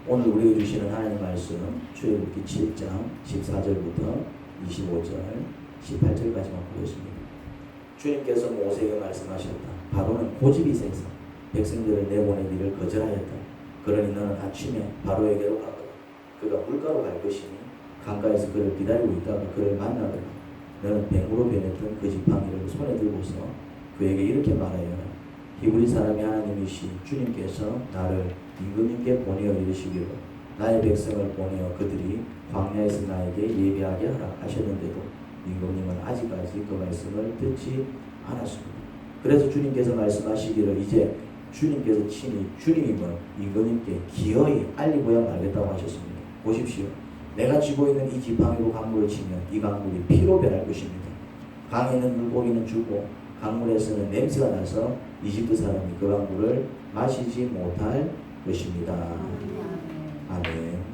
오늘 우리에게 주시는 하나님의 말씀 출애굽기 7장 14절부터 25절 18절까지만 보겠습니다. 주님께서 모세에게 말씀하셨다. 바로는 고집이 세서 백성들을 내보내기를 거절하였다. 그러니 너는 아침에 바로에게로 가거라. 그가 물가로 갈 것이니 강가에서 그를 기다리고 있다가 그를 만나거라. 너는 뱀으로 변했던 그 지팡이를 손에 들고서 그에게 이렇게 말하여라. 히브리 사람이 하나님이시 주님께서 나를 임금님께 보내어 이르시기로 나의 백성을 보내어 그들이 광야에서 나에게 예배하게 하라 하셨는데도 임금님은 아직까지 그 말씀을 듣지 않았습니다. 그래서 주님께서 말씀하시기를 이제 주님께서 친히 주님임을 임금님께 기어이 알리고야 말겠다고 하셨습니다. 보십시오. 내가 쥐고 있는 이 지팡이로 강물을 치면 이 강물이 피로 변할 것입니다. 강에 있는 물고기는 죽고 강물에서는 냄새가 나서 이집트 사람이 그 강물을 마시지 못할 것입니다. 아멘.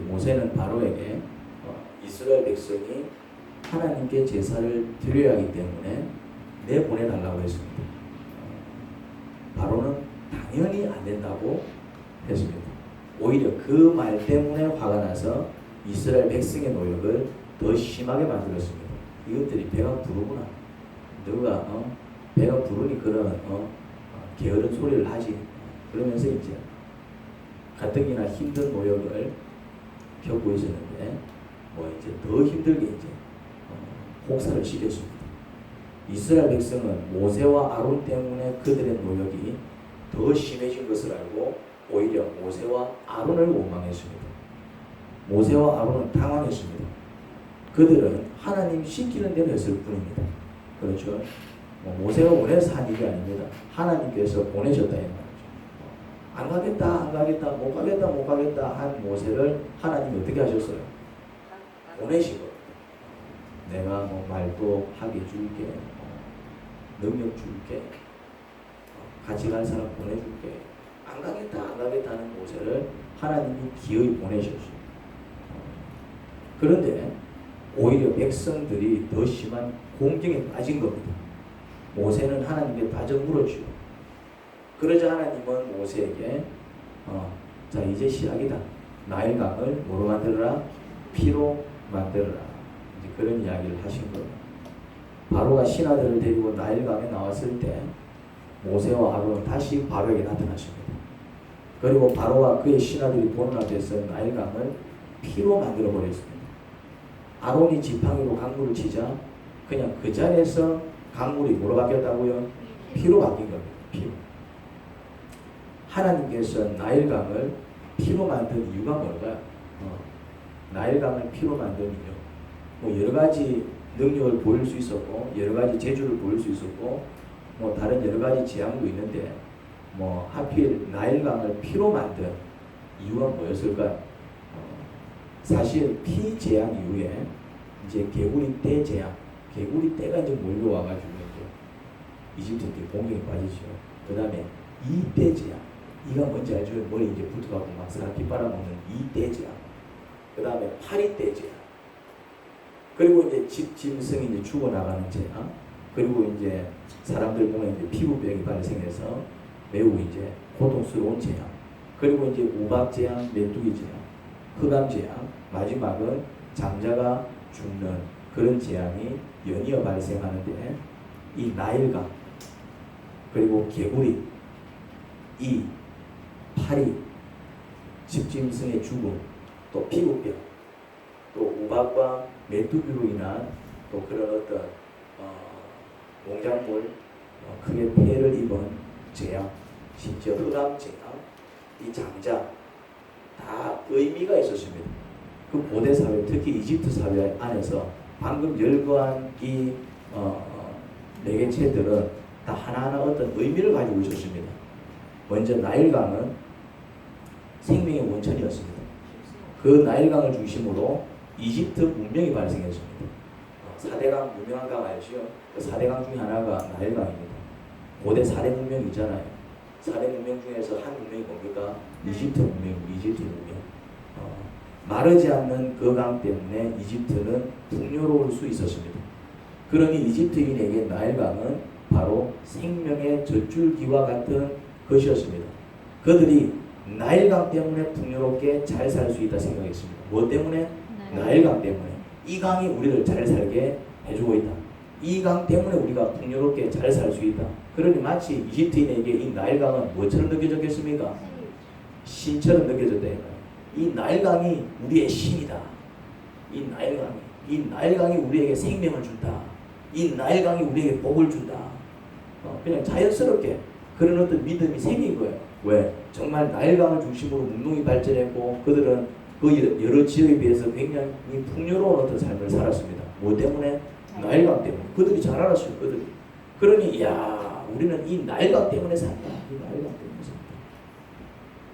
모세는 바로에게 이스라엘 백성이 하나님께 제사를 드려야 하기 때문에 내보내달라고 했습니다. 바로는 당연히 안 된다고 했습니다. 오히려 그 말 때문에 화가 나서 이스라엘 백성의 노력을 더 심하게 만들었습니다. 이것들이 배가 부르구나. 너가 배가 부르니 그런 게으른 소리를 하지. 그러면서 이제 가뜩이나 힘든 노력을 겪고 있었는데 이제 더 힘들게 이제 혹사를 시켰습니다. 이스라엘 백성은 모세와 아론 때문에 그들의 노력이 더 심해진 것을 알고 오히려 모세와 아론을 원망했습니다. 모세와 아론은 당황했습니다. 그들은 하나님 시키는 대로 했을 뿐입니다. 그렇죠? 모세가 원해서 한 일이 아닙니다. 하나님께서 보내셨다 이 말이죠. 안 가겠다, 안 가겠다, 못 가겠다, 못 가겠다 한 모세를 하나님이 어떻게 하셨어요? 보내시고 내가 말도 하게 줄게, 능력 줄게, 같이 갈 사람 보내줄게. 안 가겠다, 안 가겠다 하는 모세를 하나님이 기어이 보내셨어요. 그런데 오히려 백성들이 더 심한 공경에 빠진 겁니다. 모세는 하나님께 다져 물었죠. 그러자 하나님은 모세에게 자 이제 시작이다. 나일강을 뭐로 만들어라? 피로 만들어라. 이제 그런 이야기를 하신 거예요. 바로가 신하들을 데리고 나일강에 나왔을 때 모세와 아론은 다시 바로에게 나타났습니다. 그리고 바로와 그의 신하들이 보는 앞에서 나일강을 피로 만들어 버렸습니다. 아론이 지팡이로 강물을 치자 그냥 그 자리에서 강물이 뭐로 바뀌었다고요? 피로 바뀐 겁니다. 피로. 하나님께서 나일강을 피로 만든 이유가 뭘까요? 나일강을 피로 만든 이유. 여러 가지 능력을 보일 수 있었고, 여러 가지 재주를 보일 수 있었고, 다른 여러 가지 재앙도 있는데, 하필 나일강을 피로 만든 이유가 뭐였을까요? 사실 피 재앙 이후에 이제 개구리 떼 재앙, 개구리 떼가 이제 몰려와가지고 이제 이집트한테 공격에 빠지죠. 그 다음에 이떼 재앙. 이가 뭔지 알죠? 머리 이제 붙어가고 막 사람 피 빨아먹는 이 떼재앙. 그 다음에 파리 떼재앙. 그리고 이제 짐승이 이제 죽어나가는 재앙. 그리고 이제 사람들 보면 이제 피부병이 발생해서 매우 이제 고통스러운 재앙. 그리고 이제 우박재앙, 메뚜기 재앙, 흑암재앙. 마지막은 장자가 죽는 그런 재앙이 연이어 발생하는데 이 나일강 그리고 개구리 이 파리, 집짐승의 죽음, 또 피부병, 또 우박과 메뚜기로 인한 또 그런 어떤 농작물 크게 피해를 입은 재앙, 심지어 흑암 재앙, 이 장자 다 의미가 있었습니다. 그 고대 사회, 특히 이집트 사회 안에서 방금 열거한 이 매개체들은 다 하나하나 어떤 의미를 가지고 있었습니다. 먼저 나일강은 생명의 원천이었습니다. 그 나일강을 중심으로 이집트 문명이 발생했습니다. 4대강 유명한 강 알죠? 그 4대강 중에 하나가 나일강입니다. 고대 4대 문명이잖아요. 4대 문명 중에서 한 문명이 뭡니까? 이집트 문명입니다. 이집트 문명. 마르지 않는 그 강 때문에 이집트는 풍요로울 수 있었습니다. 그러니 이집트인에게 나일강은 바로 생명의 젖줄기와 같은 것이었습니다. 그들이 나일강 때문에 풍요롭게 잘 살 수 있다 생각했습니다. 뭐 때문에? 나일강 때문에. 이 강이 우리를 잘 살게 해주고 있다. 이 강 때문에 우리가 풍요롭게 잘 살 수 있다. 그러니 마치 이집트인에게 이 나일강은 뭐처럼 느껴졌겠습니까? 신처럼 느껴졌다. 이 나일강이 우리의 신이다. 이 나일강이 우리에게 생명을 준다. 이 나일강이 우리에게 복을 준다. 그냥 자연스럽게 그런 어떤 믿음이 생긴 거예요. 왜? 정말 나일강을 중심으로 문명이 발전했고 그들은 그 여러 지역에 비해서 굉장히 풍요로운 어떤 삶을 살았습니다. 뭐 때문에? 나일강 때문에. 그들이 잘 알았어요. 그들이. 그러니 야 우리는 이 나일강 때문에 산다. 이 나일강 때문에 산다.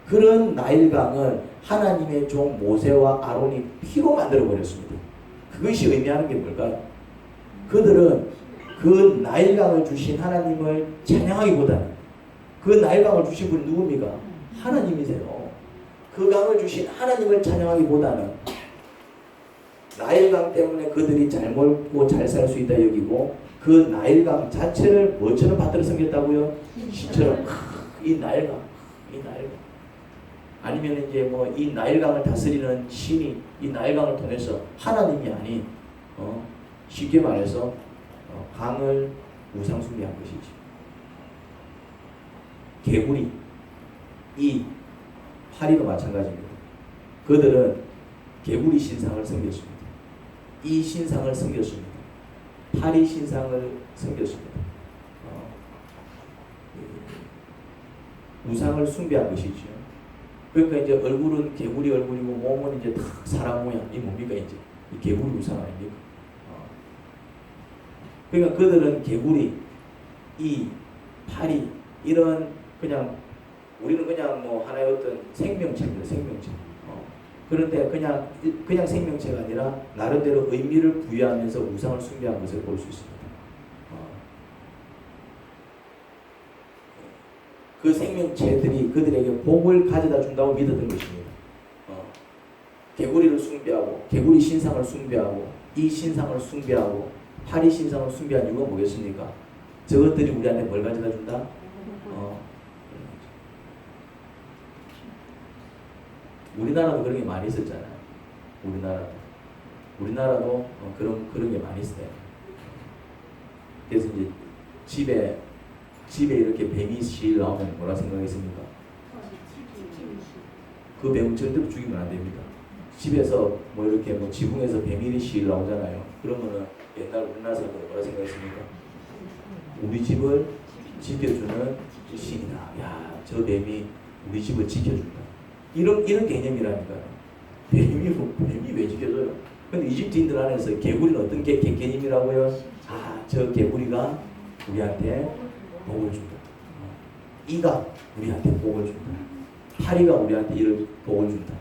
그런 나일강을 하나님의 종 모세와 아론이 피로 만들어 버렸습니다. 그것이 의미하는 게 뭘까요? 그들은 그 나일강을 주신 하나님을 찬양하기보다는 그 나일강을 주신 분이 누굽니까? 하나님이세요. 그 강을 주신 하나님을 찬양하기보다는 나일강 때문에 그들이 잘 먹고 잘 살 수 있다 여기고 그 나일강 자체를 뭐처럼 받들어 섬겼다고요? 신처럼. 이 나일강. 아니면 이제 뭐 이 나일강을 다스리는 신이 이 나일강을 통해서 하나님이 아닌 쉽게 말해서 강을 우상숭배한 것이지. 개구리, 이 파리도 마찬가지입니다. 그들은 개구리 신상을 섬겼습니다. 이 신상을 섬겼습니다. 파리 신상을 섬겼습니다. 우상을 숭배한 것이죠. 그러니까 이제 얼굴은 개구리 얼굴이고 몸은 이제 다 사람 모양. 이 뭡니까 이제 이 개구리 우상 아닙니까? 그러니까 그들은 개구리, 이 파리 이런 그냥 우리는 그냥 뭐 하나의 어떤 생명체입니다. 생명체. 그런데 그냥 생명체가 아니라 나름대로 의미를 부여하면서 우상을 숭배한 것을 볼 수 있습니다. 그 생명체들이 그들에게 복을 가져다 준다고 믿었던 것입니다. 개구리를 숭배하고 개구리 신상을 숭배하고 이 신상을 숭배하고 파리 신상을 숭배한 이유가 뭐겠습니까? 저것들이 우리한테 뭘 가져다 준다? 우리나라도 그런 게 많이 있었잖아요. 우리나라도 그런 게 많이 있어요. 그래서 이제 집에 이렇게 뱀이 실 나오면 뭐라 생각했습니까? 그 뱀은 절대로 죽이면 안 됩니다. 집에서 뭐 이렇게 뭐 지붕에서 뱀이 실 나오잖아요. 그러면은 옛날 우리나라 사람들은 뭐라 생각했습니까? 우리 집을 지켜주는 신이다. 야, 저 뱀이 우리 집을 지켜준다. 이런 개념이라니까요. 뱀이 왜 지켜줘요? 근데 이집트인들 안에서 개구리는 어떤 개념이라고요? 저 개구리가 우리한테 복을 준다. 이가 우리한테 복을 준다. 파리가 우리한테 이를 복을 준다.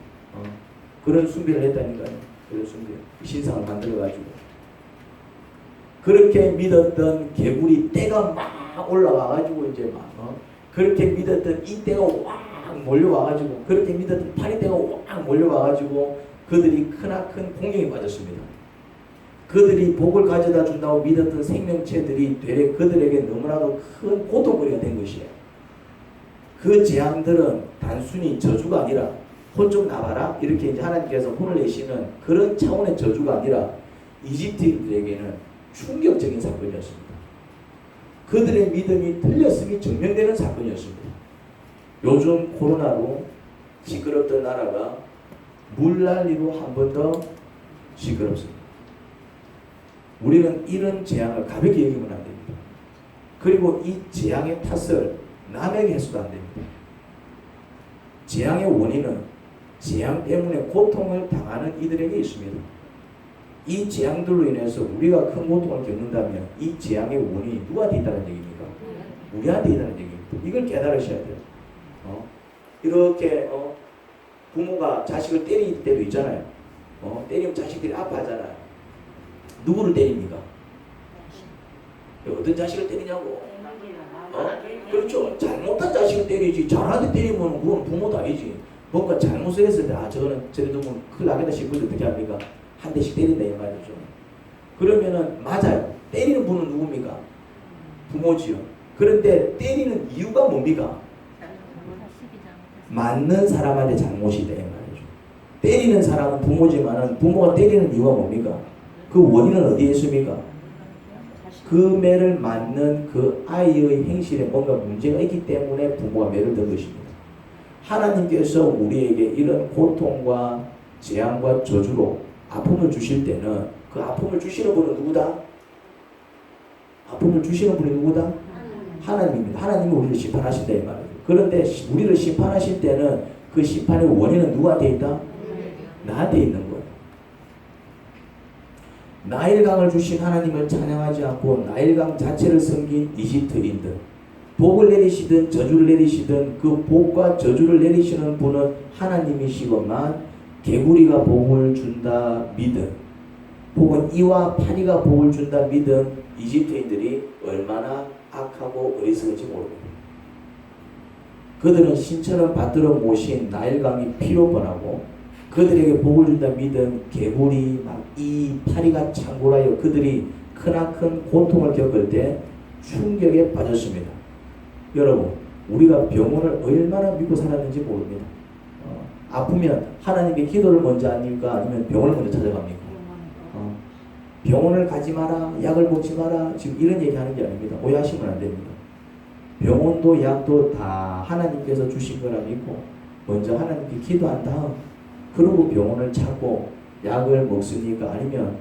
그런 숭배를 했다니까요. 그런 숭배. 신상을 만들어가지고. 그렇게 믿었던 개구리 떼가 막 올라와가지고 이제 그렇게 믿었던 이 떼가 막 몰려와가지고 그렇게 믿었던 파리 떼가 막 몰려와가지고 그들이 크나큰 공경에 빠졌습니다. 그들이 복을 가져다 준다고 믿었던 생명체들이 되레 그들에게 너무나도 큰 고통거리가 된 것이에요. 그 재앙들은 단순히 저주가 아니라 혼 좀 나봐라 이렇게 이제 하나님께서 혼을 내시는 그런 차원의 저주가 아니라 이집트인들에게는 충격적인 사건이었습니다. 그들의 믿음이 틀렸음이 증명되는 사건이었습니다. 요즘 코로나로 시끄럽던 나라가 물난리로 한 번 더 시끄럽습니다. 우리는 이런 재앙을 가볍게 여기면 안 됩니다. 그리고 이 재앙의 탓을 남에게 해서도 안 됩니다. 재앙의 원인은 재앙 때문에 고통을 당하는 이들에게 있습니다. 이 재앙들로 인해서 우리가 큰 고통을 겪는다면 이 재앙의 원인이 누구한테 있다는 얘기입니까? 우리한테 있다는 얘기입니다. 이걸 깨달으셔야 돼요. 이렇게 부모가 자식을 때릴 때도 있잖아요. 때리면 자식들이 아파하잖아요. 누구를 때립니까? 어떤 자식을 때리냐고? 그렇죠. 잘못한 자식을 때리지 잘하는 데 때리면 그건 부모도 아니지. 뭔가 잘못을 했을 때 저거는 저래도 뭐 큰일 나겠다 싶을 때 어떻게 합니까? 한 대씩 때린다 이 말이죠. 그러면은 맞아요. 때리는 분은 누굽니까? 부모지요. 그런데 때리는 이유가 뭡니까? 맞는 사람한테 잘못이다 이 말이죠. 때리는 사람은 부모지만은 부모가 때리는 이유가 뭡니까? 그 원인은 어디에 있습니까? 그 매를 맞는 그 아이의 행실에 뭔가 문제가 있기 때문에 부모가 매를 든 것입니다. 하나님께서 우리에게 이런 고통과 재앙과 저주로 아픔을 주실 때는 그 아픔을 주시는 분은 누구다? 아픔을 주시는 분이 누구다? 하나님입니다. 하나님이 우리를 심판하신다 이 말이죠. 그런데 우리를 심판하실 때는 그 심판의 원인은 누구한테 있다? 나한테 있는 거예요. 나일강을 주신 하나님을 찬양하지 않고 나일강 자체를 섬긴 이집트인들, 복을 내리시든 저주를 내리시든 그 복과 저주를 내리시는 분은 하나님이시건만 개구리가 복을 준다 믿은, 혹은 이와 파리가 복을 준다 믿은 이집트인들이 얼마나 악하고 어리석은지 모릅니다. 그들은 신처럼 받들어 모신 나일강이 피로 번하고 그들에게 복을 준다 믿은 개구리 이 파리가 창궐하여 그들이 크나큰 고통을 겪을 때 충격에 빠졌습니다. 여러분, 우리가 병원을 얼마나 믿고 살았는지 모릅니다. 아프면 하나님께 기도를 먼저 합니까? 아니면 병원을 먼저 찾아갑니까? 병원을 가지 마라, 약을 먹지 마라, 지금 이런 얘기 하는 게 아닙니다. 오해하시면 안 됩니다. 병원도 약도 다 하나님께서 주신 거라 믿고 먼저 하나님께 기도한 다음 그러고 병원을 찾고 약을 먹습니까? 아니면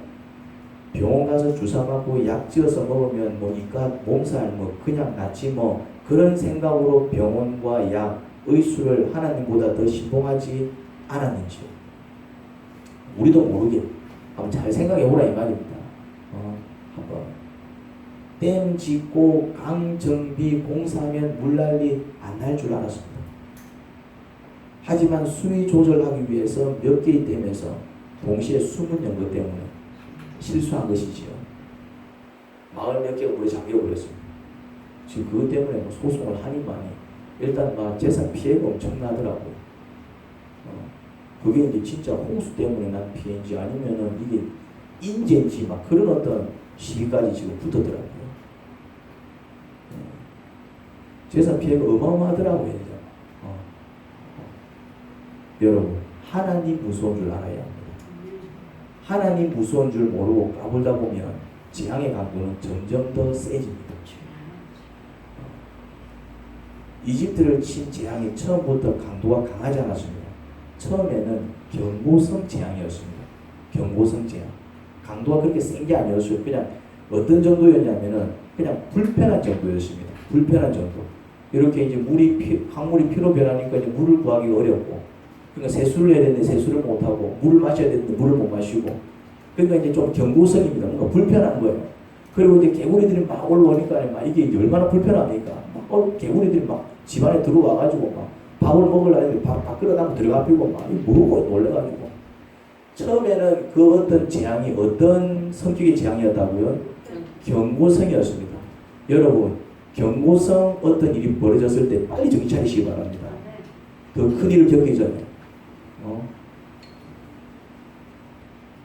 병원 가서 주사 맞고 약 지어서 먹으면 뭐 이까 몸살 뭐 그냥 낫지 뭐 그런 생각으로 병원과 약, 의술을 하나님보다 더 신봉하지 않았는지요. 우리도 모르게 한번 잘 생각해 보라 이 말입니다. 한번 댐 짓고 강 정비 공사하면 물난리 안 날 줄 알았습니다. 하지만 수위 조절하기 위해서 몇 개의 댐에서 동시에 숨은 연거 때문에 실수한 것이지요. 마을 몇 개가 물에 잠겨버렸습니다. 지금 그것 때문에 뭐 소송을 하니 많이 일단 막 재산 피해가 엄청나더라고요. 그게 이제 진짜 홍수 때문에 난 피해인지 아니면은 이게 인재인지 막 그런 어떤 시기까지 지금 붙었더라고요. 재산 피해가 어마어마하더라고요. 이제. 여러분, 하나님 무서운 줄 알아야 합니다. 하나님 무서운 줄 모르고 까불다 보면 재앙의 강도는 점점 더 세집니다. 이집트를 친 재앙이 처음부터 강도가 강하지 않았습니다. 처음에는 경고성 재앙이었습니다. 경고성 재앙. 강도가 그렇게 센 게 아니었어요. 그냥 어떤 정도였냐면은 그냥 불편한 정도였습니다. 불편한 정도. 이렇게 이제 강물이 피로 변하니까 이제 물을 구하기가 어렵고, 그러니까 세수를 해야 되는데 세수를 못 하고, 물을 마셔야 되는데 물을 못 마시고, 그러니까 이제 좀 경고성입니다. 뭔가 불편한 거예요. 그리고 이제 개구리들이 막 올라오니까 막 이게 얼마나 불편합니까? 막 개구리들이 막 집안에 들어와가지고 막 밥을 먹으려는데 밖으로 나면 들어가피고 막 모르고 놀래가지고. 처음에는 그 어떤 재앙이 어떤 성격의 재앙이었다고요? 경고성이었습니다. 여러분, 경고성 어떤 일이 벌어졌을 때 빨리 정신 차리시기 바랍니다. 더 큰 일을 겪기 전에.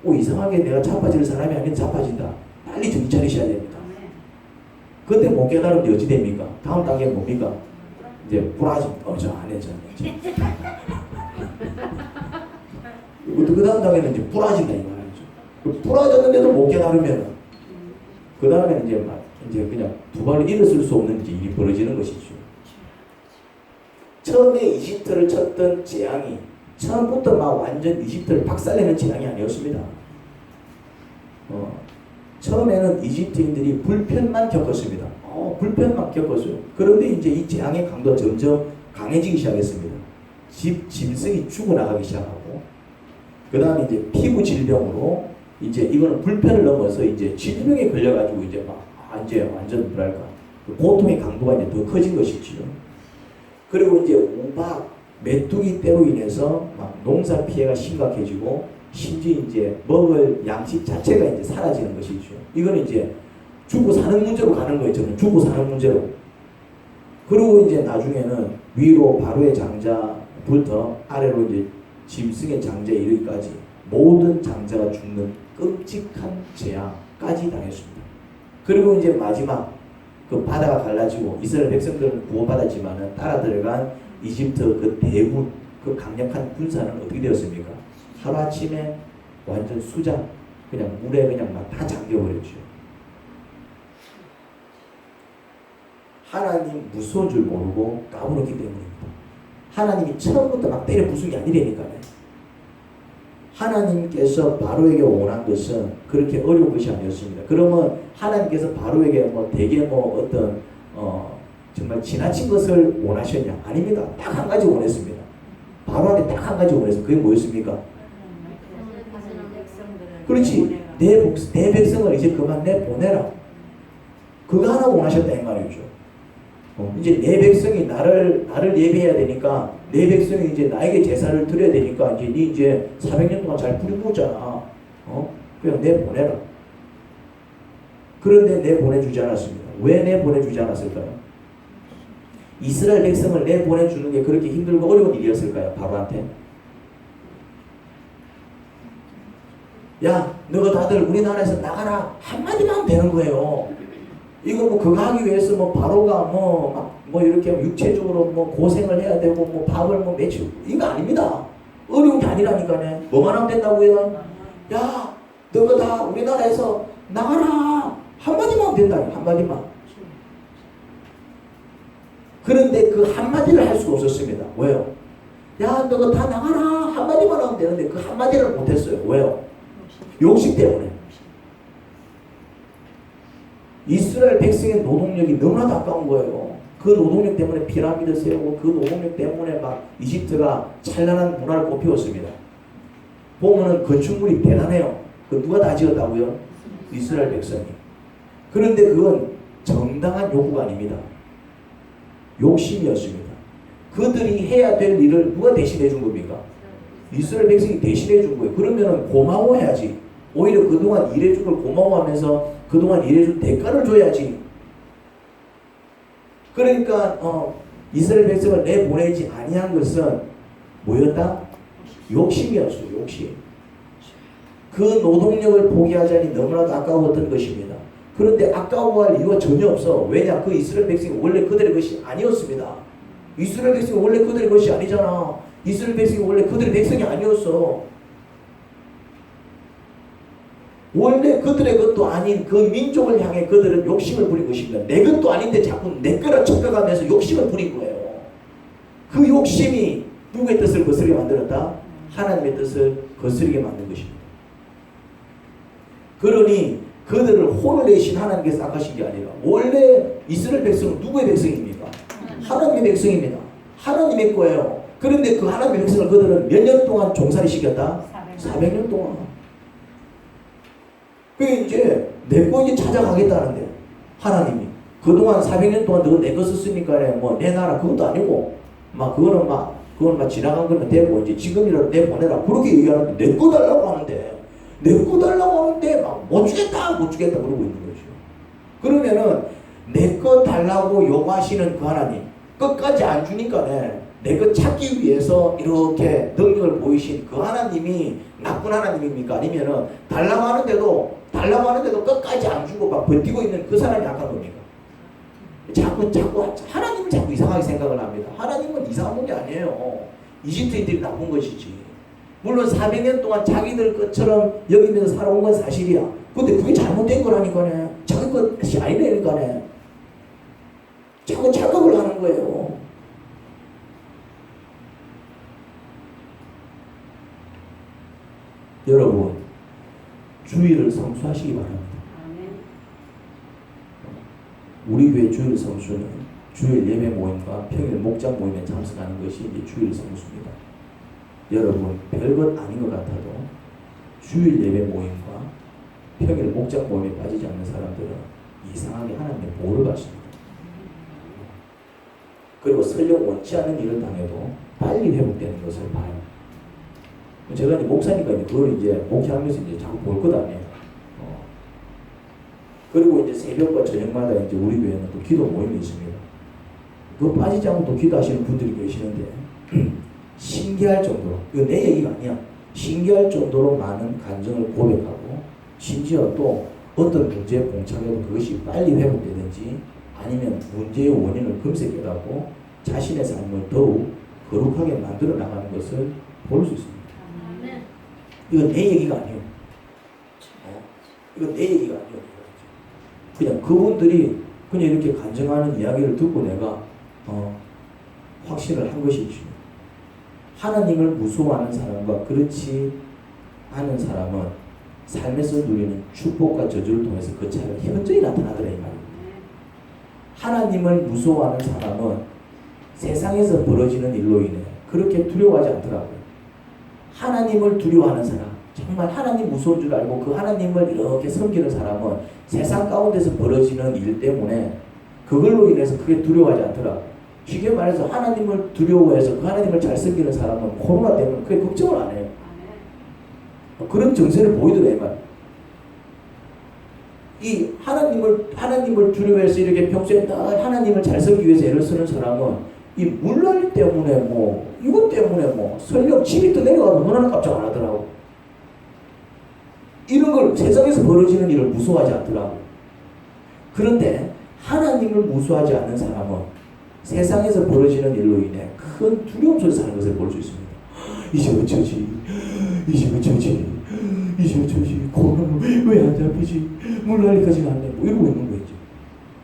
이상하게 내가 자빠질 사람이 아닌 자빠진다. 빨리 정신 차리셔야 됩니다. 그때 못 깨달으면 어찌 됩니까? 다음 단계는 뭡니까? 이제 불안해져. 저 안 해, 저 안 해. 그 다음 단계는 이제 불안해진다 이 말이죠. 불안해졌는데도 못 깨달으면 그 다음에는 이제 그냥 두 발을 일어설 수 없는 일이 벌어지는 것이죠. 처음에 이집트를 쳤던 재앙이 처음부터 막 완전 이집트를 박살내는 재앙이 아니었습니다. 처음에는 이집트인들이 불편만 겪었습니다. 불편만 겪었어요. 그런데 이제 이 재앙의 강도가 점점 강해지기 시작했습니다. 짐승이 죽어나가기 시작하고, 그 다음에 이제 피부 질병으로 이제 이거는 불편을 넘어서 이제 질병에 걸려가지고 이제 막 이제 완전 뭐랄까 고통의 강도가 이제 더 커진 것이지요. 그리고 이제 우박, 메뚜기 때로 인해서 막 농사 피해가 심각해지고, 심지어 이제 먹을 양식 자체가 이제 사라지는 것이죠. 이거는 이제 죽고 사는 문제로 가는 거예요. 저는 죽고 사는 문제로. 그리고 이제 나중에는 위로 바로의 장자부터 아래로 이제 짐승의 장자에 이르기까지 모든 장자가 죽는 끔찍한 재앙까지 당했습니다. 그리고 이제 마지막 그 바다가 갈라지고 이스라엘 백성들은 구원받았지만은 따라 들어간 이집트 그 대군, 그 강력한 군사는 어떻게 되었습니까? 하루아침에 완전 수장, 그냥 물에 그냥 막 다 잠겨버렸죠. 하나님 무서운 줄 모르고 까불었기 때문입니다. 하나님이 처음부터 막 때려 부순 게 아니라니까요. 하나님께서 바로에게 원한 것은 그렇게 어려운 것이 아니었습니다. 그러면 하나님께서 바로에게 뭐 되게 뭐 어떤 정말 지나친 것을 원하셨냐? 아닙니다. 딱 한 가지 원했습니다. 바로한테 딱 한 가지 원했습니다. 그게 뭐였습니까? 그렇지. 내 백성을 이제 그만 내보내라. 그거 하나 원하셨다 이 말이죠. 이제 내 백성이 나를 예배해야 되니까 내 백성이 이제 나에게 제사를 드려야 되니까 이제 네 이제 400년 동안 잘 부려먹었잖아. 그냥 내보내라. 그런데 내보내주지 않았습니다. 왜 내보내주지 않았을까요? 이스라엘 백성을 내보내주는 게 그렇게 힘들고 어려운 일이었을까요? 바로한테. 야, 너가 다들 우리나라에서 나가라 한마디만 하면 되는 거예요. 이거 뭐 그거 하기 위해서 뭐 바로가 뭐 이렇게 육체적으로 뭐 고생을 해야 되고 뭐 밥을 뭐 며칠 이거 아닙니다. 어려운 게 아니라니까요. 뭐만 하면 된다고요? 야, 너가 다 우리나라에서 나가라 한마디만 하면 된다. 한마디만. 그런데 그 한마디를 할 수가 없었습니다. 왜요? 야, 너가 다 나가라 한마디만 하면 되는데 그 한마디를 못했어요. 왜요? 욕심 때문에. 이스라엘 백성의 노동력이 너무나도 아까운 거예요. 그 노동력 때문에 피라미드 세우고 그 노동력 때문에 막 이집트가 찬란한 문화를 꽃피웠습니다. 보면은 건축물이 대단해요. 그 누가 다 지었다고요? 이스라엘 백성이. 그런데 그건 정당한 요구가 아닙니다. 욕심이었습니다. 그들이 해야 될 일을 누가 대신해 준 겁니까? 이스라엘 백성이 대신해 준 거예요. 그러면은 고마워해야지. 오히려 그동안 일해준 걸 고마워하면서 그동안 일해준 대가를 줘야지. 그러니까 이스라엘 백성을 내보내지 아니한 것은 뭐였다? 욕심이었어요. 욕심. 그 노동력을 포기하자니 너무나도 아까웠던 것입니다. 그런데 아까워할 이유가 전혀 없어. 왜냐? 그 이스라엘 백성이 원래 그들의 것이 아니었습니다. 이스라엘 백성이 원래 그들의 것이 아니잖아. 이스라엘 백성이 원래 그들의 백성이 아니었어. 원래 그들의 것도 아닌 그 민족을 향해 그들은 욕심을 부린 것입니다. 내 것도 아닌데 자꾸 내 거라 척각하면서 욕심을 부린 거예요. 그 욕심이 누구의 뜻을 거스르게 만들었다? 하나님의 뜻을 거스르게 만든 것입니다. 그러니 그들을 혼을 내신 하나님께서 아까신 게 아니라 원래 이스라엘 백성은 누구의 백성입니까? 하나님의 백성입니다. 하나님의 거예요. 그런데 그 하나님의 백성을 그들은 몇 년 동안 종살이 시켰다? 400년 동안. 그게 이제 내 거 이제 찾아가겠다는데 하나님이 그동안 400년 동안 너가 내 거 썼으니까 뭐 내 나라 그것도 아니고 그거는 막 지나간 거는 되고 이제 지금이라도 내보내라 그렇게 얘기하는데 내 거 달라고 하는데 내 거 달라고 하는데 막 못 주겠다 그러고 있는 거죠. 그러면은 내 거 달라고 요구하시는 그 하나님 끝까지 안 주니까 내 거 찾기 위해서 이렇게 능력을 보이신 그 하나님이 나쁜 하나님입니까? 아니면은 달라고 하는데도 끝까지 안 주고 막 버티고 있는 그 사람이 악한 겁니까? 자꾸 하나님을 자꾸 이상하게 생각을 합니다. 하나님은 이상한 분이 아니에요. 이집트인들이 나쁜 것이지. 물론 400년 동안 자기들 것처럼 여기면서 살아온 건 사실이야. 근데 그게 잘못된 거라니까네. 자기 것이 아니라니까네. 자꾸 착각을 하는 거예요. 여러분, 주일을 성수하시기 바랍니다. 우리 교회 주일 성수는 주일 예배 모임과 평일 목장 모임에 참석하는 것이 이제 주일 성수입니다. 여러분, 별것 아닌 것 같아도 주일 예배 모임과 평일 목장 모임에 빠지지 않는 사람들은 이상하게 하나님의 보호를 받습니다. 그리고 설령 원치 않는 일을 당해도 빨리 회복되는 것을 봐요. 제가 이제 목사니까 그걸 이제 목회하면서 이제 자꾸 볼 것 아니에요. 그리고 이제 새벽과 저녁마다 이제 우리 교회는 또 기도 모임이 있습니다. 그 빠지지 않고 또 기도하시는 분들이 계시는데 신기할 정도로, 이거 내 얘기가 아니야. 신기할 정도로 많은 간증을 고백하고 심지어 또 어떤 문제에 봉착해도 그것이 빨리 회복되든지 아니면 문제의 원인을 금세 깨닫고 자신의 삶을 더욱 거룩하게 만들어 나가는 것을 볼 수 있습니다. 이건 내 얘기가 아니에요. 이건 내 얘기가 아니에요. 그냥 그분들이 그냥 이렇게 간증하는 이야기를 듣고 내가 확신을 한 것이지. 하나님을 무서워하는 사람과 그렇지 않은 사람은 삶에서 누리는 축복과 저주를 통해서 그 차이가 현저히 나타나더라 이 말입니다. 하나님을 무서워하는 사람은 세상에서 벌어지는 일로 인해 그렇게 두려워하지 않더라고요. 하나님을 두려워하는 사람, 정말 하나님 무서운 줄 알고 그 하나님을 이렇게 섬기는 사람은 세상 가운데서 벌어지는 일 때문에 그걸로 인해서 크게 두려워하지 않더라고요. 쉽게 말해서 하나님을 두려워해서 그 하나님을 잘 섬기는 사람은 코로나 때문에 크게 걱정을 안 해요. 그런 정세를 보이더라 이 말. 이 하나님을 두려워해서 이렇게 평소에 늘 하나님을 잘 섬기기 위해서 애를 쓰는 사람은 이 물난리 때문에 뭐 이것 때문에 뭐 설령 집이 또 내려가도 너무나 깜짝 안 하더라고. 이런 걸 세상에서 벌어지는 일을 무서워하지 않더라고. 그런데 하나님을 무서워하지 않는 사람은 세상에서 벌어지는 일로 인해 큰 두려움 속에 사는 것을 볼 수 있습니다. 이제 어쩌지? 이제 어쩌지? 이제 어쩌지? 코로나 왜 안 잡히지? 물난리까지는 안 돼. 뭐 이러고 있는 거지.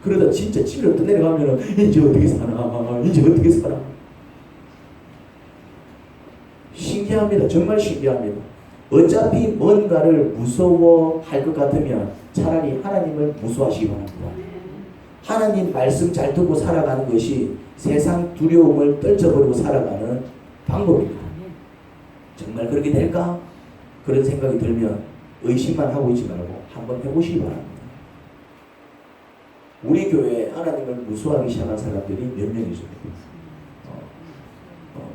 그러다 진짜 집에 또 내려가면은 이제 어떻게 사나? 이제 어떻게 살아? 신기합니다. 정말 신기합니다. 어차피 뭔가를 무서워할 것 같으면 차라리 하나님을 무서워하시기 바랍니다. 하나님 말씀 잘 듣고 살아가는 것이 세상 두려움을 떨쳐버리고 살아가는 방법입니다. 정말 그렇게 될까? 그런 생각이 들면 의심만 하고 있지 말고 한번 해보시기 바랍니다. 우리 교회에 하나님을 무서워하기 시작한 사람들이 몇 명 있습니다.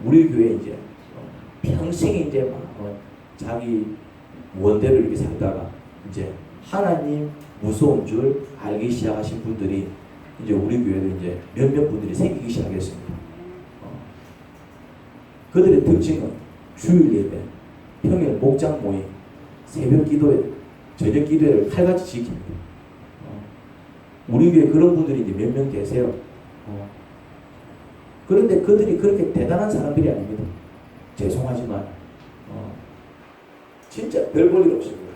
우리 교회에 이제 평생 이제 막 자기 원대로 이렇게 살다가 이제 하나님 무서운 줄 알기 시작하신 분들이 이제 우리 교회도 이제 몇몇 분들이 생기기 시작했습니다. 그들의 특징은 주일 예배, 평일 목장 모임, 새벽 기도회, 저녁 기도회를 칼같이 지킵니다. 우리 교회 그런 분들이 이제 몇 명 계세요. 그런데 그들이 그렇게 대단한 사람들이 아닙니다. 죄송하지만 진짜 별 볼 일 없습니다.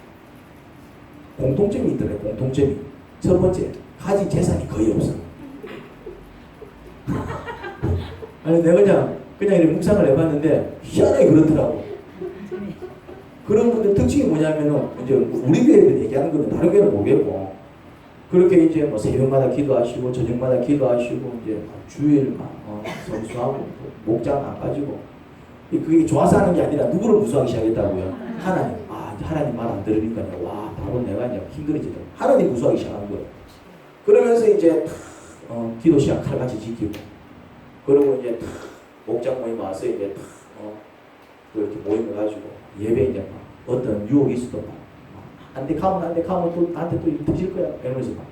공통점이 있더래. 공통점이 첫 번째, 가진 재산이 거의 없어. 아니 내가 그냥 이렇게 묵상을 해봤는데 희한하게 그렇더라고. 그런 분들 특징이 뭐냐면은 이제 우리 교회들 얘기하는 거는 다른 교회는 모르겠고 그렇게 이제 뭐 새벽마다 기도하시고 저녁마다 기도하시고 이제 주일 성수하고 목장 안 빠지고 그게 좋아서 하는 게 아니라 누구를 무서워하기 시작했다고요? 하나님. 하나님 말 안 들으니까요. 와, 바로 내가 이제 힘들어지더라고. 하나님 무서워하기 시작한 거예요. 그러면서 이제 기도 시간 칼같이 지키고, 그리고 이제 목장 모임 와서 이제 이렇게 모임을 가지고 예배 이제 막 어떤 유혹이 있어도 막 안 돼 가면 또 나한테 또 이렇게 터질 거야. 이러면서 막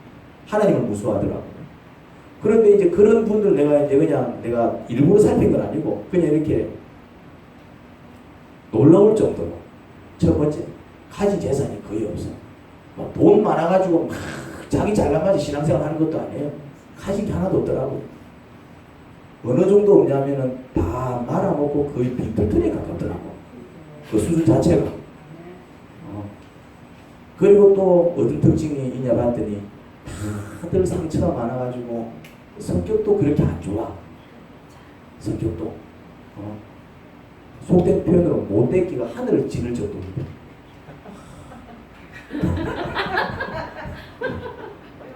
하나님을 무서워하더라고요. 그런데 이제 그런 분들 내가 이제 그냥 내가 일부러 살핀 건 아니고 그냥 이렇게 놀라울 정도로 첫 번째 가진 재산이 거의 없어. 막 돈 많아가지고 막 자기 잘나가지 신앙생활 하는 것도 아니에요. 가진 게 하나도 없더라고요. 어느 정도 없냐면은 다 말아먹고 거의 빈털터리에 가깝더라고. 그 수준 자체가. 그리고 또 어떤 특징이 있냐 봤더니 다들 상처가 많아가지고 성격도 그렇게 안 좋아. 성격도. 속된 표현으로 못되기가 하늘을 지를 정도입니다.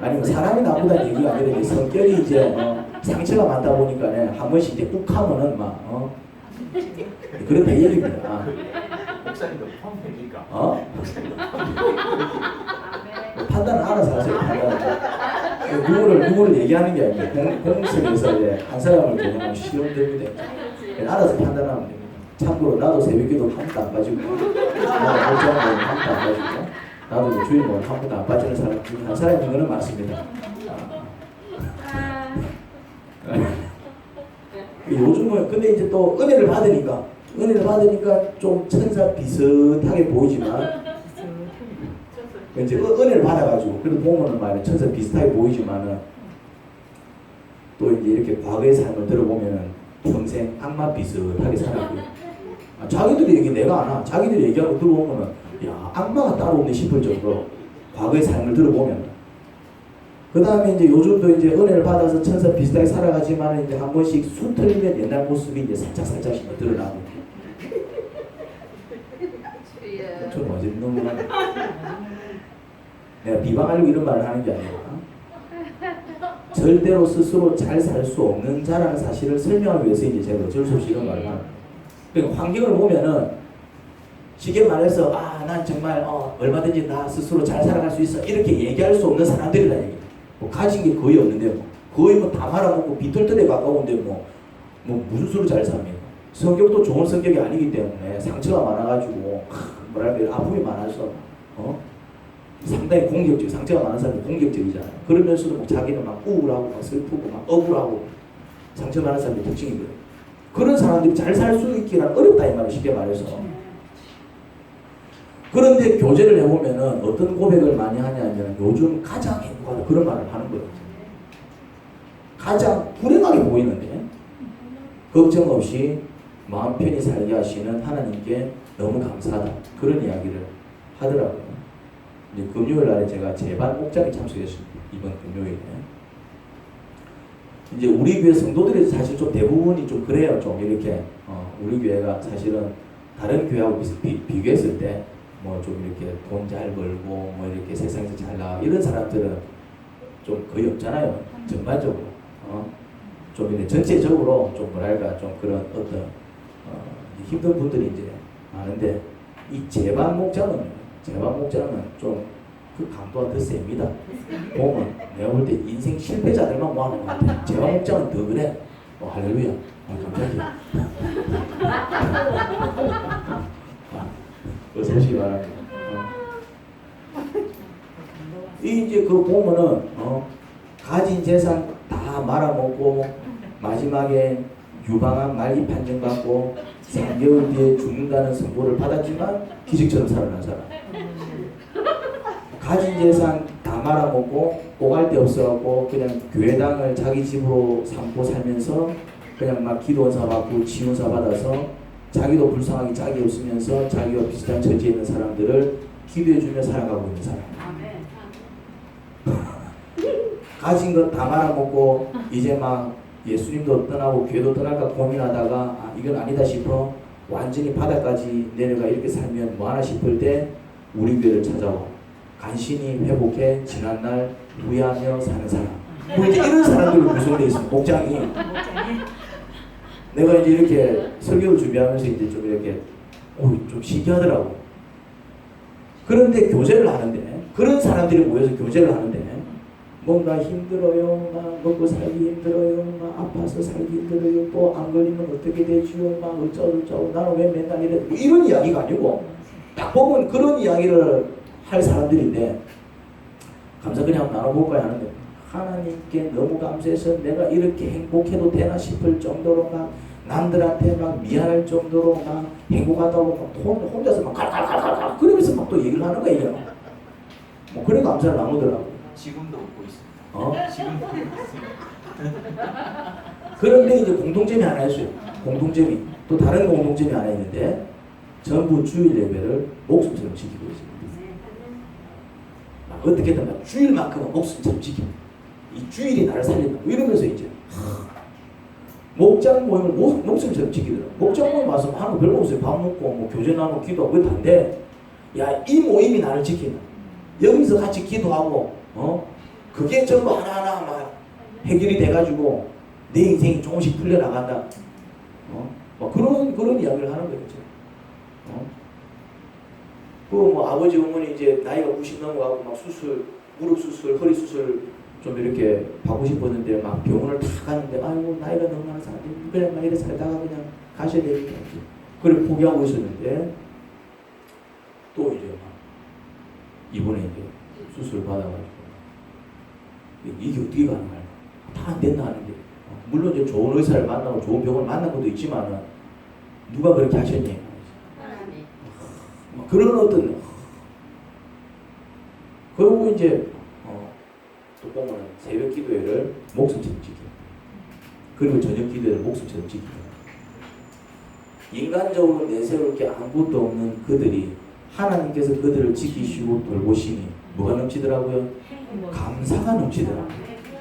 아니면 사람이 나쁘다는 얘기가 아니라 성격이 이제 상처가 많다 보니까 한 번씩 이제 꾹 하면은 막 그런 대열입니다. 목사님도 펌입니까? 판단은 알아서 하세요. 판단은. 누구를 얘기하는 게 아니고 공식에서 이제 한 사람을 그냥 실험됩니다. 알아서 판단하면 됩니다. 참고로 나도 새벽기도 한 번도 안 빠지고 나도 목장은 한 번도 안 빠지고 나도 주일 한 번도 안 빠지는 사람 중에 한 사람인 거는 맞습니다. 요즘은 근데 이제 또 은혜를 받으니까 좀 천사 비슷하게 보이지만 이제 은혜를 받아가지고 그래도 보면은 말이야 천사 비슷하게 보이지만은 또 이제 이렇게 과거의 삶을 들어보면은 평생 악마 비슷하게 살았고 자기들이 얘기 내가 안 하. 자기들이 얘기하고 들어보면은 야 악마가 따로 없네 싶을 정도로 과거의 삶을 들어보면 그 다음에 이제 요즘도 이제 은혜를 받아서 천사 비슷하게 살아가지만 이제 한 번씩 숨 틀리면 옛날 모습이 이제 살짝씩 드러나고 좀 어제 너무 내가 비방하려고 이런 말을 하는 게 아니라 절대로 스스로 잘 살 수 없는 자라는 사실을 설명하기 위해서 이제 제가 어쩔 수 없이 이런 말을 하는 거예요. 그러니까 환경을 보면은 쉽게 말해서 난 정말 얼마든지 나 스스로 잘 살아갈 수 있어 이렇게 얘기할 수 없는 사람들이다 얘기. 뭐 가진 게 거의 없는데 거의 뭐 다 말아먹고 비틀털에 가까운데 뭐 무슨 수로 잘 삽니까? 성격도 좋은 성격이 아니기 때문에 상처가 많아가지고 뭐랄까 아픔이 많아서 상당히 공격적, 상처가 많은 사람이 공격적이잖아요. 그러면서도 막 자기는 막 우울하고 막 슬프고 막 억울하고 상처 많은 사람의 특징이거든요. 그런 사람들이 잘 살 수 있기는 어렵다 이 말을 쉽게 말해서. 그런데 교제를 해보면은 어떤 고백을 많이 하냐면 요즘 가장 행복하다 그런 말을 하는 거예요. 가장 불행하게 보이는데 걱정 없이 마음 편히 살게 하시는 하나님께 너무 감사하다 그런 이야기를 하더라고요. 이제 금요일 날에 제가 재반 목장에 참석했습니다. 이번 금요일에. 이제 우리 교회 성도들이 사실 좀 대부분이 좀 그래요. 좀 이렇게 우리 교회가 사실은 다른 교회하고 비교했을 때 뭐 좀 이렇게 돈 잘 벌고 뭐 이렇게 세상에서 잘 나가 이런 사람들은 좀 거의 없잖아요. 전반적으로 좀 이렇게 전체적으로 좀 뭐랄까 좀 그런 어떤 힘든 분들이 이제 많은데 이 재반 목장은 좀 그 강도가 더 셉니다. 보면 내가 볼 때 인생 실패자들만 모아놓은 것 같아. 재반 목장은 더 그래. 할렐루야. 깜짝이야. 어서 오시기 바랍니다. 이제 그 보면은 가진 재산 다 말아먹고 마지막에 유방암 말기 판정받고 3개월 뒤에 죽는다는 선고를 받았지만 기적처럼 살아난 사람. 가진 재산 다 말아먹고 오갈 데 없어갖고 그냥 교회당을 자기 집으로 삼고 살면서 그냥 막 기도원사 받고 지원사 받아서 자기도 불쌍하게 짝이 없으면서 자기와 비슷한 처지에 있는 사람들을 기도해주며 살아가고 있는 사람. 가진 것 다 말아먹고 이제 막 예수님도 떠나고 교회도 떠날까 고민하다가 이건 아니다 싶어 완전히 바닥까지 내려가 이렇게 살면 뭐하나 싶을 때 우리 교회를 찾아와 간신히 회복해 지난날 후회하며 사는 사람. 뭐 이제 이런 사람들로 구성되어 있습니다. 목장이. 내가 이제 이렇게 설교를 준비하면서 이제 좀 이렇게 좀 신기하더라고. 그런데 교제를 하는데 그런 사람들이 모여서 교제를 하는데 뭔가 힘들어요, 막 먹고 살기 힘들어요, 막 아파서 살기 힘들어요, 또 안 걸리면 어떻게 되지요, 막 어쩌고 나는 왜 맨날 이래 이런 이야기가 아니고 딱 보면 그런 이야기를 할 사람들인데 감사 그냥 한번 나눠볼까요 하는데 하나님께 너무 감사해서 내가 이렇게 행복해도 되나 싶을 정도로 막 남들한테 막 미안할 정도로 막 행복하다고 막 혼자서 막 칼칼칼칼 그러면서 막 또 얘기를 하는 거예요. 뭐 그래 감사를 나누더라고. 지금도 웃고 있습니다. 지금도 웃고 있습니다. 그런데 이제 공통점이 하나 있어요. 공통점이 또 다른 공통점이 하나 있는데 전부 주일 예배를 목숨처럼 지키고 있습니다. 어떻게든 막 주일만큼은 목숨처럼 지키고 이 주일이 나를 살린다. 이러면서 이제 목장 모임을 목숨처럼 지키더라고. 목장 모임 와서 하는 거 별거 없어요. 밥 먹고 뭐 교제 나누고 기도하고 그게 다인데 야 이 모임이 나를 지킨다. 여기서 같이 기도하고 그게 전부 하나하나 막 해결이 돼가지고 내 인생이 조금씩 풀려나간다. 뭐 그런 이야기를 하는 거겠죠. 그 뭐 아버지 어머니 이제 나이가 90 넘어가고 막 수술, 무릎 수술, 허리 수술 좀 이렇게 받고 싶었는데 막 병원을 다 갔는데 아이고 나이가 너무 많은 사람들이 그냥 막 이래 살다가 그냥 가셔야 되니까 그래 포기하고 있었는데 또 이제 막 이번에 이제 수술 받아가지고 이게 어떻게 가능할까? 다 안 된다 하는데 물론 이제 좋은 의사를 만나고 좋은 병원을 만난 것도 있지만은 누가 그렇게 하셨니? 그런 어떤 그리고 이제 또 보면 새벽 기도회를 목숨처럼 지켜 그리고 저녁 기도회를 목숨처럼 지켜 인간적으로 내세울 게 아무것도 없는 그들이 하나님께서 그들을 지키시고 돌보시니 뭐가 넘치더라고요? 감사가 넘치더라고요.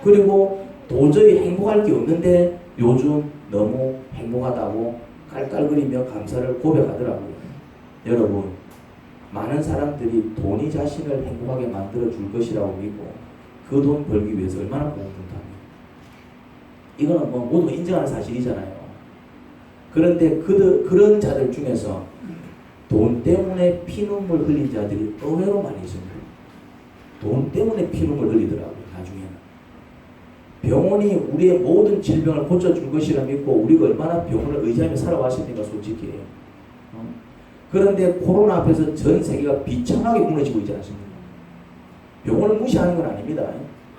그리고 도저히 행복할 게 없는데 요즘 너무 행복하다고 깔깔거리며 감사를 고백하더라고요. 여러분, 많은 사람들이 돈이 자신을 행복하게 만들어 줄 것이라고 믿고 그 돈 벌기 위해서 얼마나 고군분투합니까? 이거는 뭐 모두가 인정하는 사실이잖아요. 그런데 그런 자들 중에서 돈 때문에 피눈물 흘린 자들이 의외로 많이 있습니다. 돈 때문에 피눈물 흘리더라고요. 나중에는 병원이 우리의 모든 질병을 고쳐줄 것이라 믿고 우리가 얼마나 병원을 의지하며 살아왔습니까? 솔직히. 그런데 코로나 앞에서 전 세계가 비참하게 무너지고 있지 않습니까? 병원을 무시하는 건 아닙니다.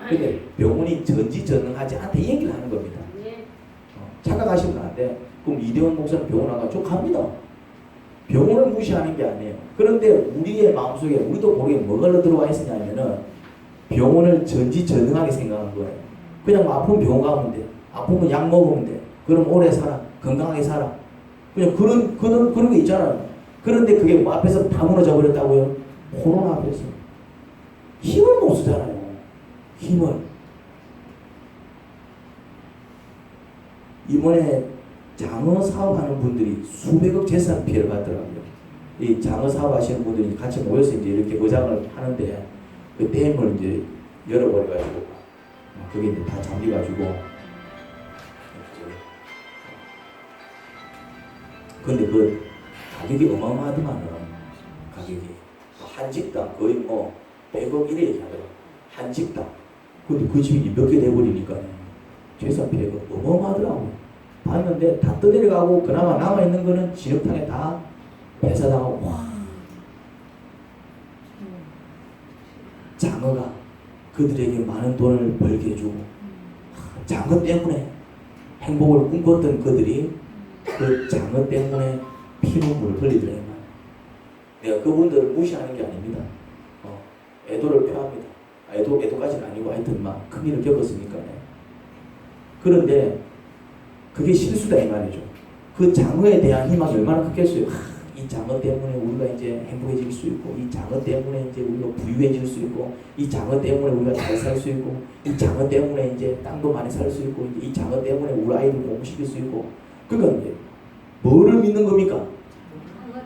근데 병원이 전지전능하지 않다 이 얘기를 하는 겁니다. 착각하시면 안 돼. 그럼 이대원 목사는 병원 안 가죠? 갑니다. 병원을 무시하는 게 아니에요. 그런데 우리의 마음속에 우리도 모르게 뭐가 들어와 있었냐면은 병원을 전지전능하게 생각하는 거예요. 그냥 뭐 아프면 병원 가면 돼. 아프면 약 먹으면 돼. 그럼 오래 살아. 건강하게 살아. 그냥 그런 게 있잖아요. 그런데 그게 뭐 앞에서 다 무너져 버렸다고요? 코로나 앞에서. 힘을 못 쓰잖아요. 힘을. 이번에 장어 사업하는 분들이 수백억 재산 피해를 받더라고요. 이 장어 사업 하시는 분들이 같이 모여서 이제 이렇게 의장을 하는데 그 댐을 이제 열어버려가지고 그게 이제 다 잠겨가지고 근데 그 가격이 어마어마하더만요. 가격이 한 집당 거의 뭐 100억 이래 얘기하더라고요. 한 집당. 근데 그 집이 몇 개 돼버리니까 재산 피해가 어마어마하더라고요. 봤는데 다 떠내려가고 그나마 남아있는 거는 진흙탕에 다 배사당하고 와. 장어가 그들에게 많은 돈을 벌게 해주고 장어 때문에 행복을 꿈꿨던 그들이 그 장어 때문에 피눈물을 흘리더래요. 내가 그분들을 무시하는 게 아닙니다. 애도를 표합니다. 애도까지는 아니고 하여튼 막 큰 일을 겪었으니까. 그런데 그게 실수다 이 말이죠. 그 장어에 대한 희망이 얼마나 크겠어요. 이 장어 때문에 우리가 이제 행복해질 수 있고, 이 장어 때문에 이제 우리가 부유해질 수 있고, 이 장어 때문에 우리가 잘 살 수 있고, 이 장어 때문에 이제 땅도 많이 살 수 있고, 이 장어 때문에 우리 아이를 공부시킬 수 있고. 그러니까 이제 뭐를 믿는 겁니까?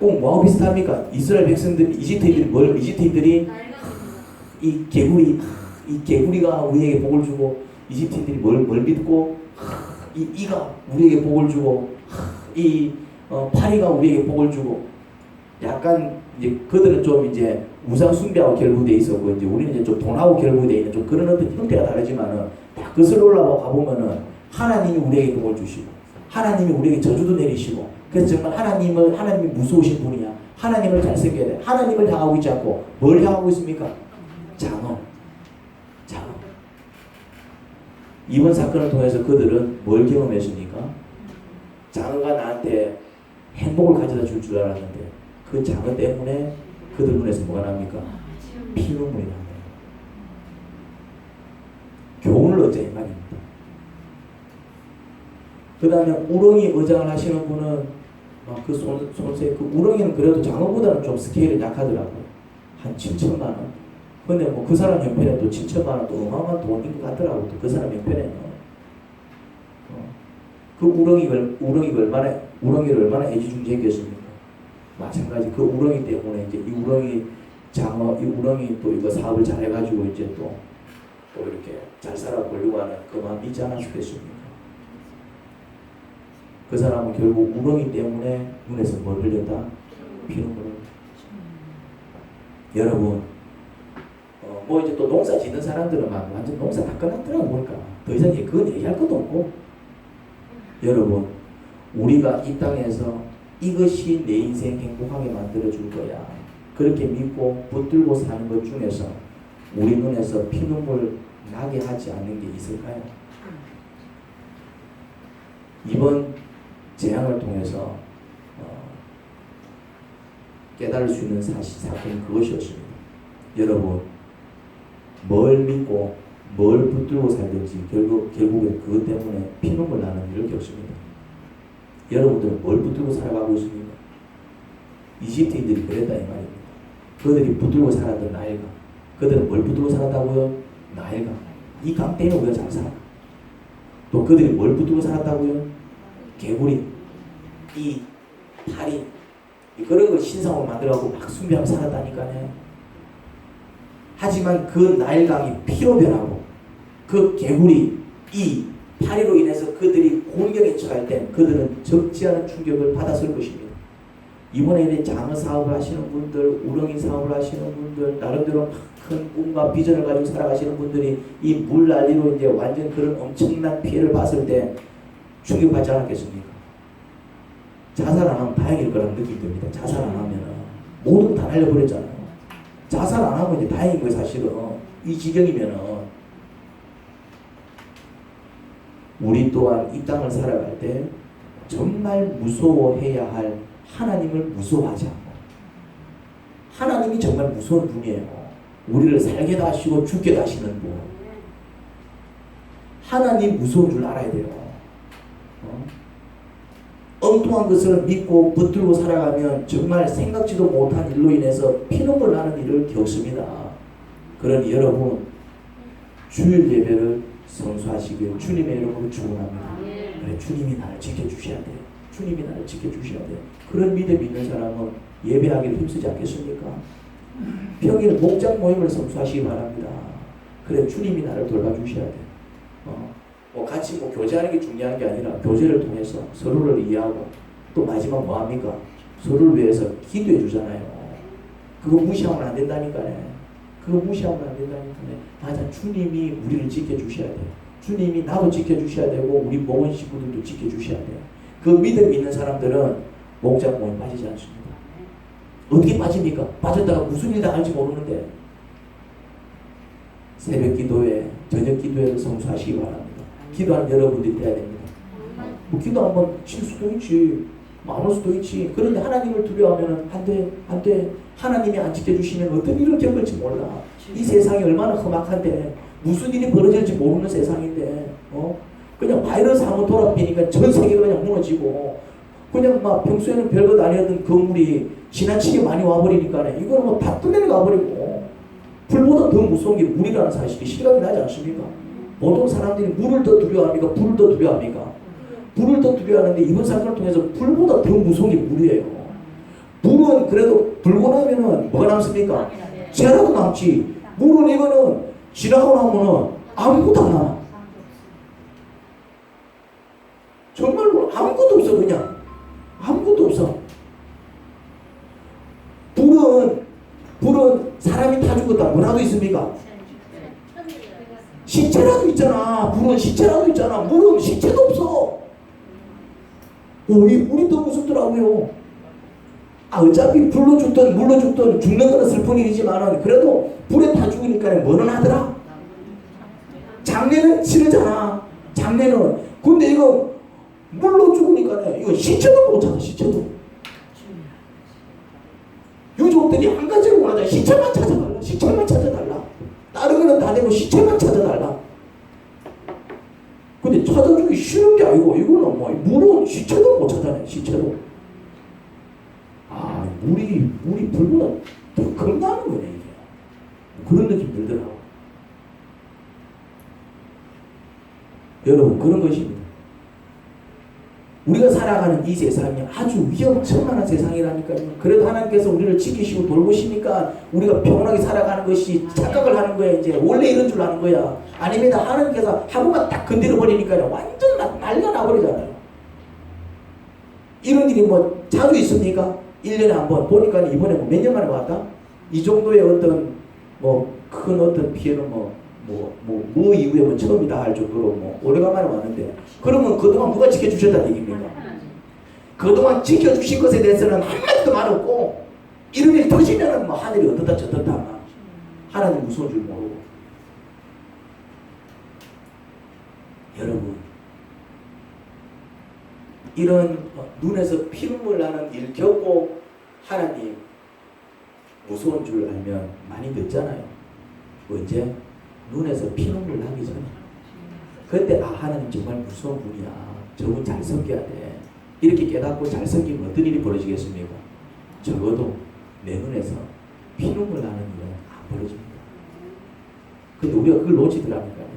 꼭 뭐하고 비슷합니까? 이스라엘 백성들이 이집트인들이 이 개구리가 우리에게 복을 주고 이집트인들이 뭘 믿고 이가 우리에게 복을 주고 파리가 우리에게 복을 주고 약간 이제 그들은 좀 이제 우상 숭배하고 결부돼 있었고 이제 우리는 이제 좀 돈하고 결부돼 있는 좀 그런 어떤 형태가 다르지만은 다 그슬 올라가 보면은 하나님이 우리에게 복을 주시고 하나님이 우리에게 저주도 내리시고 그래서 정말 하나님이 무서우신 분이야. 하나님을 잘 섬겨야 돼. 하나님을 향하고 있지 않고 뭘 향하고 있습니까? 장어. 이번 사건을 통해서 그들은 뭘 경험했습니까? 장어가 나한테 행복을 가져다 줄 줄 알았는데 그 장어 때문에 그들 눈에서 뭐가 납니까? 피눈물이 납니다. 교훈을 얻자 이 말입니다. 그 다음에 우렁이 의장을 하시는 분은 그 손세 그 우렁이는 그래도 장어보다는 좀 스케일이 약하더라고요. 한 7천만 원. 근데 뭐 그 사람 형편에 또 7천만 원 또 어마어마한 돈인 것 같더라고요. 또 그 사람 형편에는 그 우렁이를 얼마나 애지중지했겠습니까? 마찬가지 그 우렁이 때문에 이제 이 우렁이 또 이거 사업을 잘 해가지고 이제 또 이렇게 잘 살아보려고 하는 그 마음 있지 않았겠습니까? 그 사람은 결국 우렁이 때문에 눈에서 뭘 흘렸다? 피눈물을. 여러분, 뭐 이제 또 농사 짓는 사람들은 막 완전 농사 다 끝났더라고 보니까 더 이상 그건 얘기할 것도 없고. 여러분, 우리가 이 땅에서 이것이 내 인생 행복하게 만들어 줄 거야. 그렇게 믿고 붙들고 사는 것 중에서 우리 눈에서 피눈물 나게 하지 않는 게 있을까요? 이번 재앙을 통해서 깨달을 수 있는 사건이 그것이었습니다. 여러분, 뭘 믿고 뭘 붙들고 살든지 결국에 그것 때문에 피눈물 나는 일을 겪습니다. 여러분들은 뭘 붙들고 살아가고 있습니까? 이집트인들이 그랬다 이 말입니다. 그들이 붙들고 살았던 나일강. 그들은 뭘 붙들고 살았다고요? 나일강. 이 강 때문에 우리가 잘 살아. 또 그들이 뭘 붙들고 살았다고요? 개구리, 이 파리, 그런 걸 신상으로 만들어갖고 막 숭배하며 살았다니까요. 하지만 그 나일강이 피로 변하고 그 개구리, 이 파리로 인해서 그들이 공격에 처할 때 그들은 적지 않은 충격을 받았을 것입니다. 이번에 장어 사업을 하시는 분들, 우렁이 사업을 하시는 분들, 나름대로 큰 꿈과 비전을 가지고 살아가시는 분들이 이 물난리로 이제 완전 그런 엄청난 피해를 봤을 때 충격받지 않았겠습니까? 자살 안 하면 다행일 거라는 느낌이 듭니다. 자살 안 하면 모든 다 날려버렸잖아요. 자살 안 하면 이제 다행인 거예요, 사실은. 이 지경이면은. 우리 또한 이 땅을 살아갈 때 정말 무서워해야 할 하나님을 무서워하지 않고, 하나님이 정말 무서운 분이에요. 우리를 살게도 하시고 죽게도 하시는 분. 하나님 무서운 줄 알아야 돼요. 엉뚱한 것을 믿고 붙들고 살아가면 정말 생각지도 못한 일로 인해서 피눈물 나는 일을 겪습니다. 그러니 여러분, 주일 예배를 성수하시길 주님의 이름으로 축원합니다. 그래, 주님이 나를 지켜주셔야 돼요. 주님이 나를 지켜주셔야 돼요. 그런 믿음 있는 사람은 예배하기를 힘쓰지 않겠습니까? 평일 목장 모임을 성수하시기 바랍니다. 그래, 주님이 나를 돌봐주셔야 돼요. 같이 교제하는 게 중요한 게 아니라 교제를 통해서 서로를 이해하고 또 마지막 뭐합니까? 서로를 위해서 기도해 주잖아요. 그거 무시하면 안 된다니까요. 그거 무시하면 안 된다니까요. 맞아, 주님이 우리를 지켜주셔야 돼요. 주님이 나도 지켜주셔야 되고 우리 모은 식구들도 지켜주셔야 돼요. 그 믿음 있는 사람들은 목장 모임 빠지지 않습니다. 어떻게 빠집니까? 빠졌다가 무슨 일 당할지 모르는데 새벽 기도회, 저녁 기도회를 성수하시기 바랍니다. 기도하는 여러분들이 돼야 됩니다. 기도 한번 칠 수도 있지, 많을 수도 있지. 그런데 하나님을 두려워하면 안 돼, 안 돼. 하나님이 안 지켜주시면 어떤 일을 겪을지 몰라. 이 세상이 얼마나 험악한데, 무슨 일이 벌어질지 모르는 세상인데, 그냥 바이러스 한번 돌아다니니까 전 세계가 그냥 무너지고, 그냥 막 평소에는 별것 아니었던 건물이 지나치게 많이 와버리니까, 이거는 뭐 다 뚫려가 버리고, 불보다 더 무서운 게 물이라는 사실이 실감이 나지 않습니까? 보통 사람들이 물을 더 두려워합니까? 불을 더 두려워합니까? 불을 더 두려워하는데 이번 사건을 통해서 불보다 더 무서운 게 물이에요. 불은 그래도 불고 나면은 뭐가 남습니까? 죄라도 남지. 물은 이거는 지나고 나면은 아무것도 안 남아. 정말로 아무것도 없어. 그냥 아무것도 없어. 불은 사람이 다 죽었다 뭐라도 있습니까? 시체라도 있잖아. 불은 시체라도 있잖아. 물은 시체도 없어. 우리 더 무섭더라고요. 어차피 불로 죽든 물로 죽든 죽는 거는 슬픈 일이지만 그래도 불에 다 죽으니까 뭐는 하더라? 장례는 치르잖아. 장례는. 근데 이거 물로 죽으니까 이거 시체도 못 찾아. 시체도. 유족들이 한 가지를 원하자. 시체만 찾아달라. 시체만 찾아달라. 다른 거는 다 되고 시체만 찾아달라. 근데 찾아주기 쉬운 게 아니고 이거는 뭐 물은 시체도 못 찾아내. 시체도. 물이 불보다 더 겁나는 거네 이게. 그런 느낌 들더라고. 여러분, 그런 것입니다. 우리가 살아가는 이 세상이 아주 위험천만한 세상이라니까요. 그래도 하나님께서 우리를 지키시고 돌보시니까 우리가 평온하게 살아가는 것이 착각을 하는 거야. 이제 원래 이런 줄 아는 거야. 아닙니다. 하나님께서 하고만 딱 건드려 버리니까요. 완전 난리가 나버리잖아요. 이런 일이 뭐 자주 있습니까? 1년에 한 번. 보니까 이번에 몇 년 만에 왔다? 이 정도의 어떤 큰 어떤 피해는 이후에 처음이다 할 정도로 오래간만에 왔는데, 그러면 그동안 누가 지켜주셨다는 얘기입니까? 그동안 지켜주신 것에 대해서는 한마디도 말 없고, 이런 일 터지면은 하늘이 어떻다 저떻다 하나님 무서운 줄 모르고. 여러분, 이런 눈에서 피눈물 나는 일 겪고 하나님 무서운 줄 알면 많이 늦잖아요. 언제? 눈에서 피눈물 나기 전에. 그때 하나님 정말 무서운 분이야. 저분 잘 섬겨야 돼. 이렇게 깨닫고 잘 섬기면 어떤 일이 벌어지겠습니까? 적어도 내 눈에서 피눈물 나는 일은 안 벌어집니다. 근데 우리가 그걸 놓치더라니까요.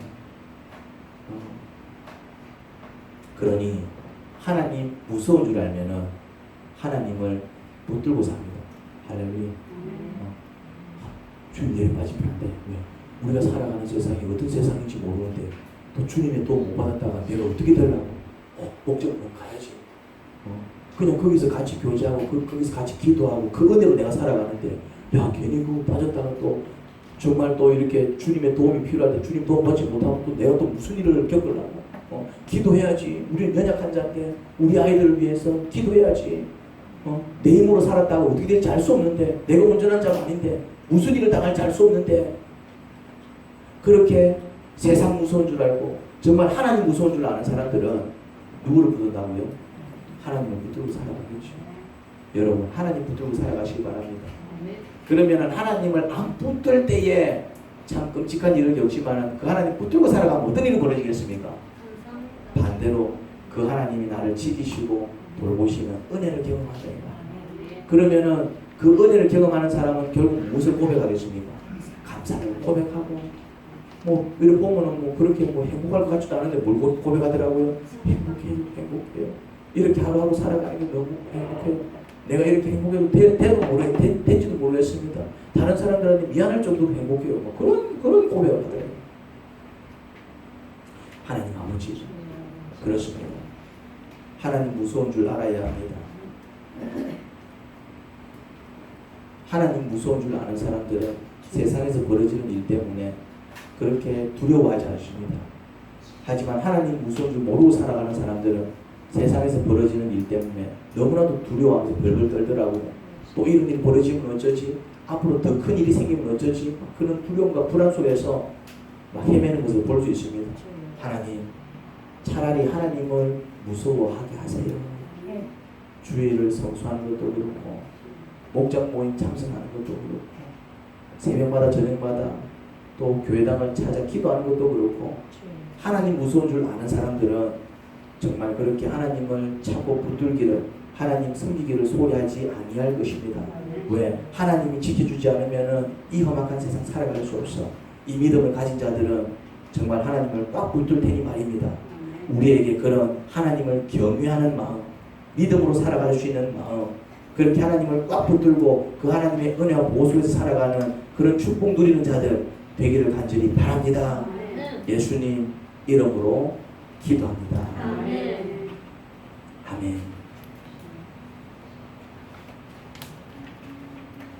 그러니 하나님 무서운 줄 알면은 하나님을 붙들고 삽니다. 할렐루야. 주님 내려 빠지면 안 돼. 왜? 우리가 살아가는 세상이 어떤 세상인지 모르는데 또 주님의 또 못 받았다가 내가 어떻게 되려고? 목적으로 가야지. 그냥 거기서 같이 교제하고 거기서 같이 기도하고 그 은혜로 내가 살아가는데 야 괜히 그거 빠졌다가 또 정말 또 이렇게 주님의 도움이 필요할 때 주님 도움 받지 못하고 또 내가 또 무슨 일을 겪으려고? 기도해야지. 우리는 연약한 자인데 우리 아이들을 위해서 기도해야지. 내 힘으로 살았다가 어떻게 될지 알 수 없는데 내가 온전한 자가 아닌데 무슨 일을 당할지 알 수 없는데 그렇게 세상 무서운 줄 알고 정말 하나님 무서운 줄 아는 사람들은 누구를 붙든다고요? 하나님을 붙들고 살아가겠죠. 여러분 하나님 붙들고 살아가시기 바랍니다. 그러면 하나님을 안 붙들 때에 참 끔찍한 일을 겪지만 그 하나님 붙들고 살아가면 어떤 일이 벌어지겠습니까? 반대로 그 하나님이 나를 지키시고 돌보시는 은혜를 경험한다. 그러면은 그 은혜를 경험하는 사람은 결국 무엇을 고백하겠습니까? 감사를 고백하고 뭐 이렇게 보면은 뭐 그렇게 뭐 행복할 것 같지도 않은데 뭘 고백하더라고요. 행복해요. 이렇게 하루하루 살아가는 게 너무 행복해요. 내가 이렇게 행복해도 될지도 모르겠습니다. 다른 사람들한테 미안할 정도로 행복해요. 뭐 그런 고백을 하더라고요. 하나님 아버지 그렇습니다. 하나님 무서운 줄 알아야 합니다. 하나님 무서운 줄 아는 사람들은 세상에서 벌어지는 일 때문에 그렇게 두려워하지 않습니다. 하지만 하나님 무서운 줄 모르고 살아가는 사람들은 세상에서 벌어지는 일 때문에 너무나도 두려워하면서 벌벌 떨더라고요. 또 이런 일이 벌어지면 어쩌지? 앞으로 더 큰 일이 생기면 어쩌지? 그런 두려움과 불안 속에서 막 헤매는 것을 볼 수 있습니다. 하나님 차라리 하나님을 무서워하게 하세요. 주일을 성수하는 것도 그렇고 목장 모임 참석하는 것도 그렇고 새벽마다 저녁마다 또 교회당을 찾아 기도하는 것도 그렇고 하나님 무서운 줄 아는 사람들은 정말 그렇게 하나님을 찾고 붙들기를 하나님 섬기기를 소리하지 아니할 것입니다. 왜? 하나님이 지켜주지 않으면 이 험악한 세상 살아갈 수 없어. 이 믿음을 가진 자들은 정말 하나님을 꽉 붙들 테니 말입니다. 우리에게 그런 하나님을 경외하는 마음, 믿음으로 살아갈 수 있는 마음, 그렇게 하나님을 꽉 붙들고 그 하나님의 은혜와 보호 속에서 살아가는 그런 축복 누리는 자들 되기를 간절히 바랍니다. 예수님 이름으로 기도합니다.